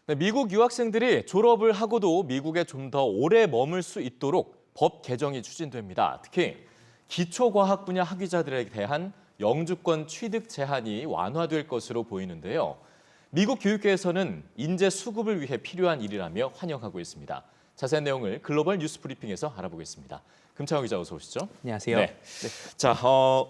네, 미국 유학생들이 졸업을 하고도 미국에 좀 더 오래 머물 수 있도록 법 개정이 추진됩니다. 특히 기초과학 분야 학위자들에 대한 영주권 취득 제한이 완화될 것으로 보이는데요. 미국 교육계에서는 인재 수급을 위해 필요한 일이라며 환영하고 있습니다. 자세한 내용을 글로벌 뉴스 브리핑에서 알아보겠습니다. 금창호 기자 어서 오시죠. 안녕하세요. 네. 자,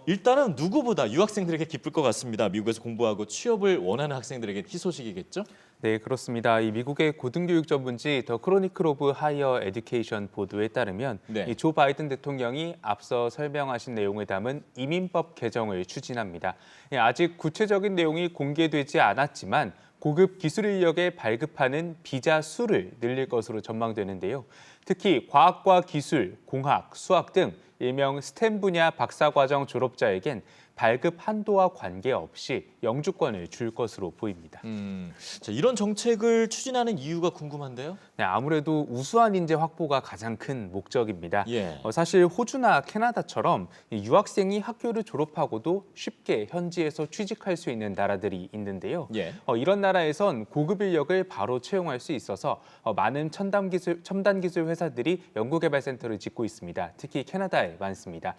일단은 누구보다 유학생들에게 기쁠 것 같습니다. 미국에서 공부하고 취업을 원하는 학생들에게 희소식이겠죠? 네, 그렇습니다. 이 미국의 고등교육 전문지 더 크로니클 오브 하이어 에듀케이션 보도에 따르면 네. 이 조 바이든 대통령이 앞서 설명하신 내용을 담은 이민법 개정을 추진합니다. 아직 구체적인 내용이 공개되지 않았지만 고급 기술 인력에 발급하는 비자 수를 늘릴 것으로 전망되는데요. 특히 과학과 기술, 공학, 수학 등 일명 스템 분야 박사과정 졸업자에겐 발급 한도와 관계없이 영주권을 줄 것으로 보입니다. 자, 이런 정책을 추진하는 이유가 궁금한데요. 네, 아무래도 우수한 인재 확보가 가장 큰 목적입니다. 예. 사실 호주나 캐나다처럼 이 유학생이 학교를 졸업하고도 쉽게 현지에서 취직할 수 있는 나라들이 있는데요. 예. 이런 나라에선 고급 인력을 바로 채용할 수 있어서 많은 첨단 기술 회사들이 연구개발센터를 짓고 있습니다. 특히 캐나다에 많습니다.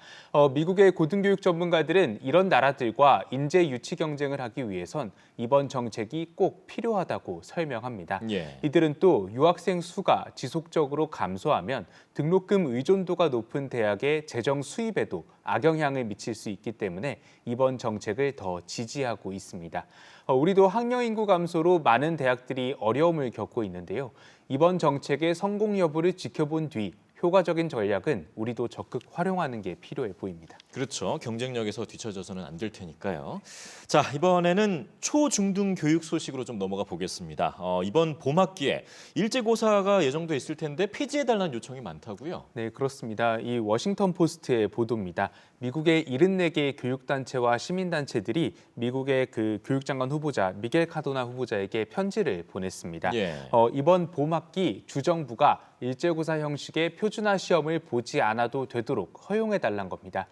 미국의 고등교육 전문가들은 이런 나라들과 인재 유치 경쟁을 하기 위해선 이번 정책이 꼭 필요하다고 설명합니다. 예. 이들은 또 유학생 수가 지속적으로 감소하면 등록금 의존도가 높은 대학의 재정 수입에도 악영향을 미칠 수 있기 때문에 이번 정책을 더 지지하고 있습니다. 우리도 학령 인구 감소로 많은 대학들이 어려움을 겪고 있는데요. 이번 정책의 성공 여부를 지켜본 뒤 효과적인 전략은 우리도 적극 활용하는 게 필요해 보입니다. 그렇죠. 경쟁력에서 뒤처져서는 안 될 테니까요. 자, 이번에는 초중등 교육 소식으로 좀 넘어가 보겠습니다. 이번 봄학기에 일제고사가 예정돼 있을 텐데 폐지해달라는 요청이 많다고요? 네, 그렇습니다. 이 워싱턴 포스트의 보도입니다. 미국의 74개의 교육단체와 시민단체들이 미국의 그 교육장관 후보자 미겔 카도나 후보자에게 편지를 보냈습니다. 예. 이번 봄학기 주정부가 일제고사 형식의 표준화 시험을 보지 않아도 되도록 허용해달란 겁니다.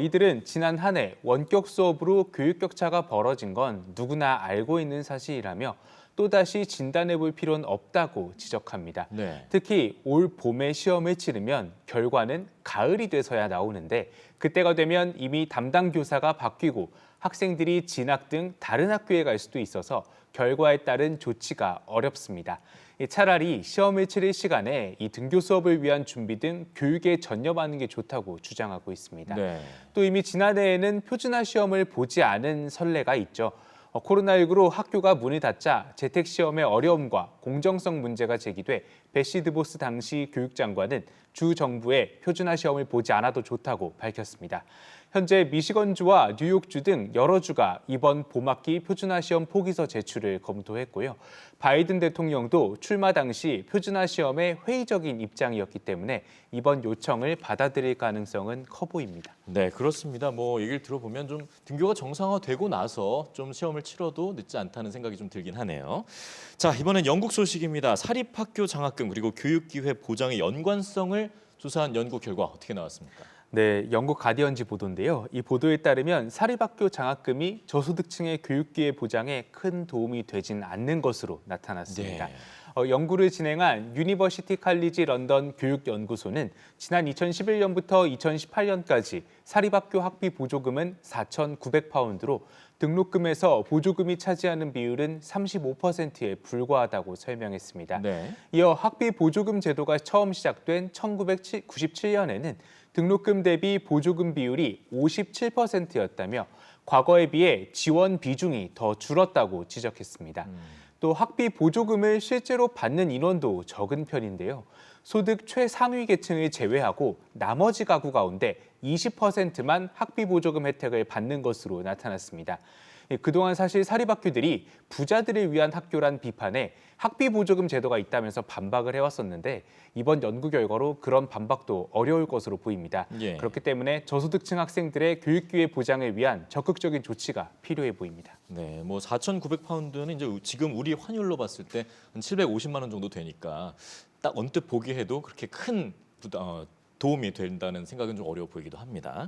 이들은 지난 한 해 원격 수업으로 교육 격차가 벌어진 건 누구나 알고 있는 사실이라며 또다시 진단해 볼 필요는 없다고 지적합니다. 네. 특히 올 봄에 시험을 치르면 결과는 가을이 돼서야 나오는데 그때가 되면 이미 담당 교사가 바뀌고 학생들이 진학 등 다른 학교에 갈 수도 있어서 결과에 따른 조치가 어렵습니다. 차라리 시험을 치를 시간에 이 등교 수업을 위한 준비 등 교육에 전념하는 게 좋다고 주장하고 있습니다. 네. 또 이미 지난해에는 표준화 시험을 보지 않은 선례가 있죠. 코로나19로 학교가 문을 닫자 재택시험의 어려움과 공정성 문제가 제기돼 베시 드보스 당시 교육장관은 주 정부에 표준화 시험을 보지 않아도 좋다고 밝혔습니다. 현재 미시건주와 뉴욕주 등 여러 주가 이번 봄학기 표준화 시험 포기서 제출을 검토했고요. 바이든 대통령도 출마 당시 표준화 시험에 회의적인 입장이었기 때문에 이번 요청을 받아들일 가능성은 커 보입니다. 네, 그렇습니다. 뭐 얘기를 들어보면 좀 등교가 정상화되고 나서 좀 시험을 치러도 늦지 않다는 생각이 좀 들긴 하네요. 자, 이번엔 영국 소식입니다. 사립학교 장학금 그리고 교육기회 보장의 연관성을 조사한 연구 결과 어떻게 나왔습니까? 네, 영국 가디언지 보도인데요. 이 보도에 따르면 사립학교 장학금이 저소득층의 교육기회 보장에 큰 도움이 되진 않는 것으로 나타났습니다. 네. 연구를 진행한 유니버시티 칼리지 런던 교육연구소는 지난 2011년부터 2018년까지 사립학교 학비 보조금은 4,900파운드로 등록금에서 보조금이 차지하는 비율은 35%에 불과하다고 설명했습니다. 네. 이어 학비 보조금 제도가 처음 시작된 1997년에는 등록금 대비 보조금 비율이 57%였다며 과거에 비해 지원 비중이 더 줄었다고 지적했습니다. 또 학비 보조금을 실제로 받는 인원도 적은 편인데요. 소득 최상위 계층을 제외하고 나머지 가구 가운데 20%만 학비 보조금 혜택을 받는 것으로 나타났습니다. 그동안 사실 사립학교들이 부자들을 위한 학교란 비판에 학비 보조금 제도가 있다면서 반박을 해왔었는데 이번 연구 결과로 그런 반박도 어려울 것으로 보입니다. 예. 그렇기 때문에 저소득층 학생들의 교육기회 보장을 위한 적극적인 조치가 필요해 보입니다. 네, 뭐 4,900파운드는 이제 지금 우리 환율로 봤을 때 한 750만 원 정도 되니까 딱 언뜻 보기에도 그렇게 큰 도움이 된다는 생각은 좀 어려워 보이기도 합니다.